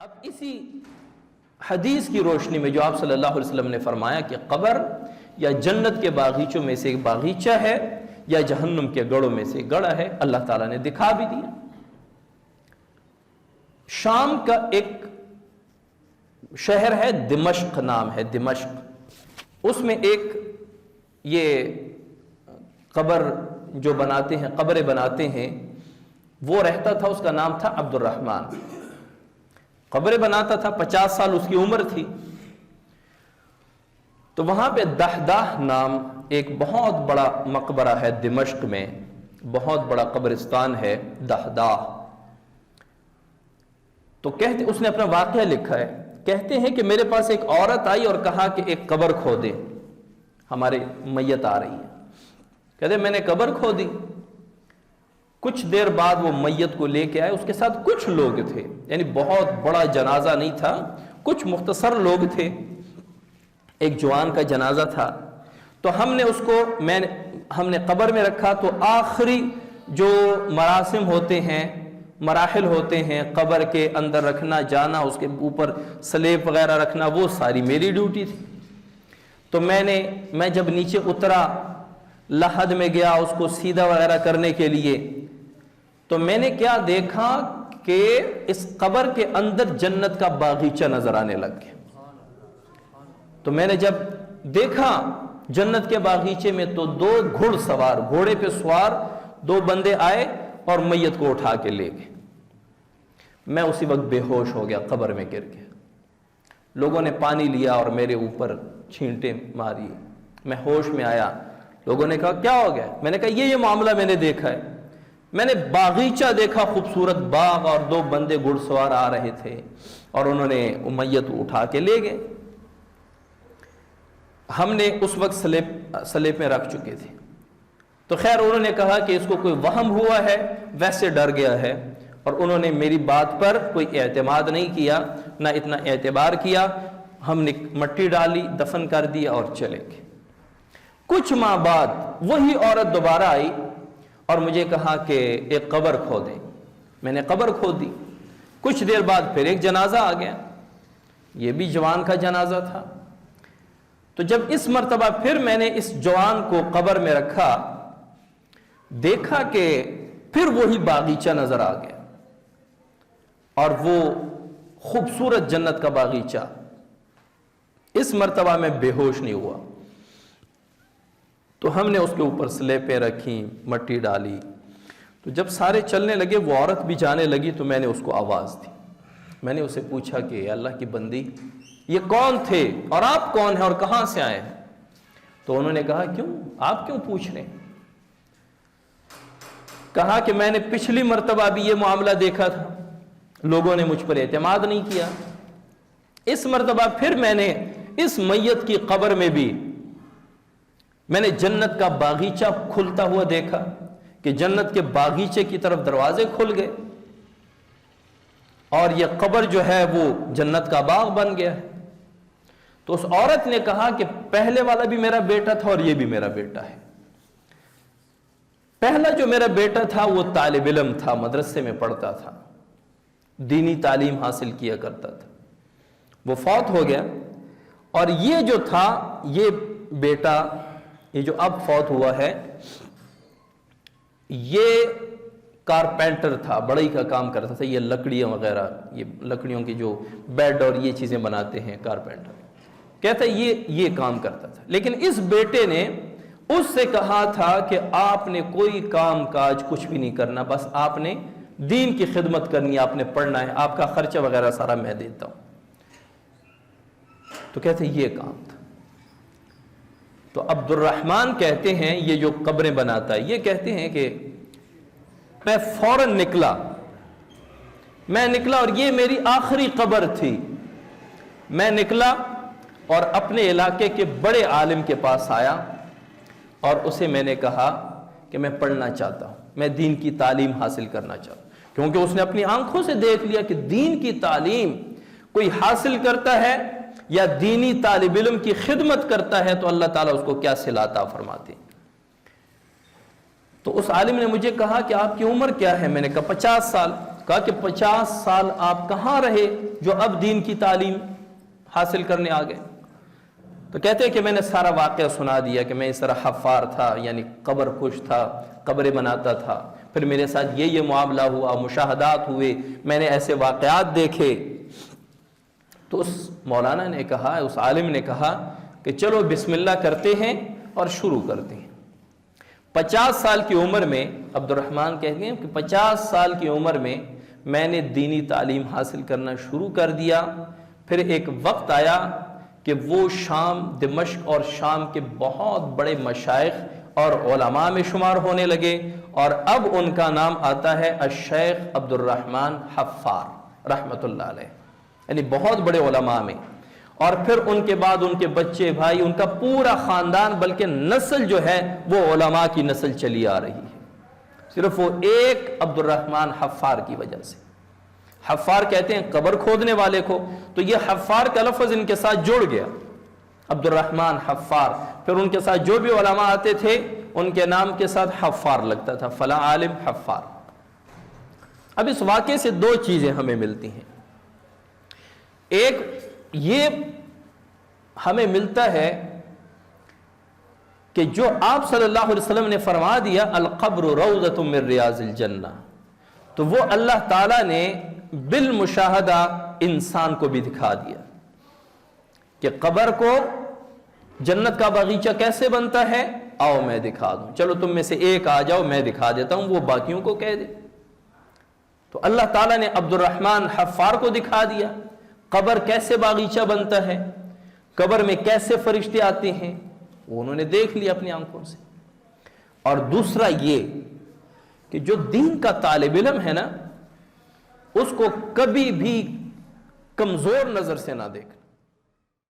اب اسی حدیث کی روشنی میں جو آپ صلی اللہ علیہ وسلم نے فرمایا کہ قبر یا جنت کے باغیچوں میں سے ایک باغیچہ ہے یا جہنم کے گڑھوں میں سے گڑھا ہے، اللہ تعالیٰ نے دکھا بھی دیا۔ شام کا ایک شہر ہے، دمشق نام ہے، دمشق، اس میں ایک یہ قبر جو بناتے ہیں، قبریں بناتے ہیں، وہ رہتا تھا، اس کا نام تھا عبد الرحمن۔ قبریں بناتا تھا، 50 سال اس کی عمر تھی۔ تو وہاں پہ دہداہ نام ایک بہت بڑا مقبرہ ہے دمشق میں، بہت بڑا قبرستان ہے دہداہ۔ تو کہتے، اس نے اپنا واقعہ لکھا ہے، کہتے ہیں کہ میرے پاس ایک عورت آئی اور کہا کہ ایک قبر کھودے، ہمارے میت آ رہی ہے۔ کہتے میں نے قبر کھودی، کچھ دیر بعد وہ میت کو لے کے آئے، اس کے ساتھ کچھ لوگ تھے، یعنی بہت بڑا جنازہ نہیں تھا، کچھ مختصر لوگ تھے، ایک جوان کا جنازہ تھا۔ تو ہم نے اس کو ہم نے قبر میں رکھا، تو آخری جو مراسم ہوتے ہیں، مراحل ہوتے ہیں، قبر کے اندر رکھنا، جانا، اس کے اوپر سلیب وغیرہ رکھنا، وہ ساری میری ڈیوٹی تھی۔ تو میں جب نیچے اترا، لحد میں گیا اس کو سیدھا وغیرہ کرنے کے لیے، تو میں نے کیا دیکھا کہ اس قبر کے اندر جنت کا باغیچہ نظر آنے لگ گیا۔ تو میں نے جب دیکھا جنت کے باغیچے میں، تو 2 گھڑ سوار، گھوڑے پہ سوار 2 بندے آئے اور میت کو اٹھا کے لے گئے۔ میں اسی وقت بے ہوش ہو گیا، قبر میں گر گیا۔ لوگوں نے پانی لیا اور میرے اوپر چھینٹیں ماری، میں ہوش میں آیا۔ لوگوں نے کہا کیا ہو گیا؟ میں نے کہا یہ معاملہ میں نے دیکھا ہے، میں نے باغیچہ دیکھا، خوبصورت باغ، اور 2 بندے گھڑ سوار آ رہے تھے اور انہوں نے میت اٹھا کے لے گئے۔ ہم نے اس وقت سلیب میں رکھ چکے تھے۔ تو خیر انہوں نے کہا کہ اس کو کوئی وہم ہوا ہے، ویسے ڈر گیا ہے، اور انہوں نے میری بات پر کوئی اعتماد نہیں کیا، نہ اتنا اعتبار کیا۔ ہم نے مٹی ڈالی، دفن کر دیا اور چلے گئے۔ کچھ ماہ بعد وہی عورت دوبارہ آئی اور مجھے کہا کہ ایک قبر کھودے۔ میں نے قبر کھودی۔ کچھ دیر بعد پھر ایک جنازہ آ گیا، یہ بھی جوان کا جنازہ تھا۔ تو جب اس مرتبہ پھر میں نے اس جوان کو قبر میں رکھا، دیکھا کہ پھر وہی باغیچہ نظر آ گیا، اور وہ خوبصورت جنت کا باغیچہ۔ اس مرتبہ میں بے ہوش نہیں ہوا۔ تو ہم نے اس کے اوپر سلیپیں رکھی، مٹی ڈالی۔ تو جب سارے چلنے لگے، وہ عورت بھی جانے لگی، تو میں نے اس کو آواز دی۔ میں نے اسے پوچھا کہ اللہ کی بندی، یہ کون تھے اور آپ کون ہیں اور کہاں سے آئے ہیں؟ تو انہوں نے کہا کیوں، آپ کیوں پوچھ رہے ہیں؟ کہا کہ میں نے پچھلی مرتبہ بھی یہ معاملہ دیکھا تھا، لوگوں نے مجھ پر اعتماد نہیں کیا۔ اس مرتبہ پھر میں نے اس میت کی قبر میں بھی میں نے جنت کا باغیچہ کھلتا ہوا دیکھا، کہ جنت کے باغیچے کی طرف دروازے کھل گئے، اور یہ قبر جو ہے وہ جنت کا باغ بن گیا ہے۔ تو اس عورت نے کہا کہ پہلے والا بھی میرا بیٹا تھا اور یہ بھی میرا بیٹا ہے۔ پہلا جو میرا بیٹا تھا وہ طالب علم تھا، مدرسے میں پڑھتا تھا، دینی تعلیم حاصل کیا کرتا تھا، وہ فوت ہو گیا۔ اور یہ جو تھا، یہ بیٹا، یہ جو اب فوت ہوا ہے، یہ کارپینٹر تھا، بڑائی کا کام کرتا تھا، یہ لکڑیاں وغیرہ، یہ لکڑیوں کی جو بیڈ اور یہ چیزیں بناتے ہیں کارپینٹر، کہتا ہے یہ کام کرتا تھا۔ لیکن اس بیٹے نے اس سے کہا تھا کہ آپ نے کوئی کام کاج کچھ بھی نہیں کرنا، بس آپ نے دین کی خدمت کرنی ہے، آپ نے پڑھنا ہے، آپ کا خرچہ وغیرہ سارا میں دیتا ہوں۔ تو کہتے ہیں یہ کام تھا۔ تو عبد الرحمن کہتے ہیں، یہ جو قبریں بناتا ہے، یہ کہتے ہیں کہ میں فوراً نکلا اور یہ میری آخری قبر تھی۔ میں نکلا اور اپنے علاقے کے بڑے عالم کے پاس آیا، اور اسے میں نے کہا کہ میں پڑھنا چاہتا ہوں، میں دین کی تعلیم حاصل کرنا چاہتا ہوں، کیونکہ اس نے اپنی آنکھوں سے دیکھ لیا کہ دین کی تعلیم کوئی حاصل کرتا ہے یا دینی طالب علم کی خدمت کرتا ہے تو اللہ تعالیٰ اس کو کیا صلہ عطا فرماتے ہیں۔ تو اس عالم نے مجھے کہا کہ آپ کی عمر کیا ہے؟ میں نے کہا 50 سال۔ کہا کہ 50 سال آپ کہاں رہے جو اب دین کی تعلیم حاصل کرنے آ گئے؟ تو کہتے ہیں کہ میں نے سارا واقعہ سنا دیا کہ میں اس طرح حفار تھا، یعنی قبر کش تھا، قبریں بناتا تھا، پھر میرے ساتھ یہ معاملہ ہوا، مشاہدات ہوئے، میں نے ایسے واقعات دیکھے۔ تو اس مولانا نے کہا، اس عالم نے کہا کہ چلو بسم اللہ کرتے ہیں اور شروع کرتے ہیں۔ 50 سال کی عمر میں عبد الرحمن کہتے ہیں کہ 50 سال کی عمر میں نے دینی تعلیم حاصل کرنا شروع کر دیا۔ پھر ایک وقت آیا کہ وہ شام، دمشق اور شام کے بہت بڑے مشائخ اور علماء میں شمار ہونے لگے، اور اب ان کا نام آتا ہے الشیخ عبد الرحمن حفار رحمۃ اللہ علیہ، یعنی بہت بڑے علماء میں۔ اور پھر ان کے بعد ان کے بچے، بھائی، ان کا پورا خاندان، بلکہ نسل جو ہے وہ علماء کی نسل چلی آ رہی ہے، صرف وہ ایک عبد الرحمن حفار کی وجہ سے۔ حفار کہتے ہیں قبر کھودنے والے کو، تو یہ حفار کا لفظ ان کے ساتھ جڑ گیا، عبد الرحمن حفار۔ پھر ان کے ساتھ جو بھی علماء آتے تھے ان کے نام کے ساتھ حفار لگتا تھا، فلاں عالم حفار۔ اب اس واقعے سے دو چیزیں ہمیں ملتی ہیں۔ ایک یہ ہمیں ملتا ہے کہ جو آپ صلی اللہ علیہ وسلم نے فرما دیا القبر روضۃ من ریاض الجنہ، تو وہ اللہ تعالیٰ نے بالمشاہدہ انسان کو بھی دکھا دیا کہ قبر کو جنت کا باغیچہ کیسے بنتا ہے، آؤ میں دکھا دوں، چلو تم میں سے ایک آ جاؤ میں دکھا دیتا ہوں، وہ باقیوں کو کہہ دے۔ تو اللہ تعالیٰ نے عبد الرحمن حفار کو دکھا دیا قبر کیسے باغیچہ بنتا ہے، قبر میں کیسے فرشتے آتے ہیں، وہ انہوں نے دیکھ لیا اپنی آنکھوں سے۔ اور دوسرا یہ کہ جو دین کا طالب علم ہے نا، اس کو کبھی بھی کمزور نظر سے نہ دیکھنا۔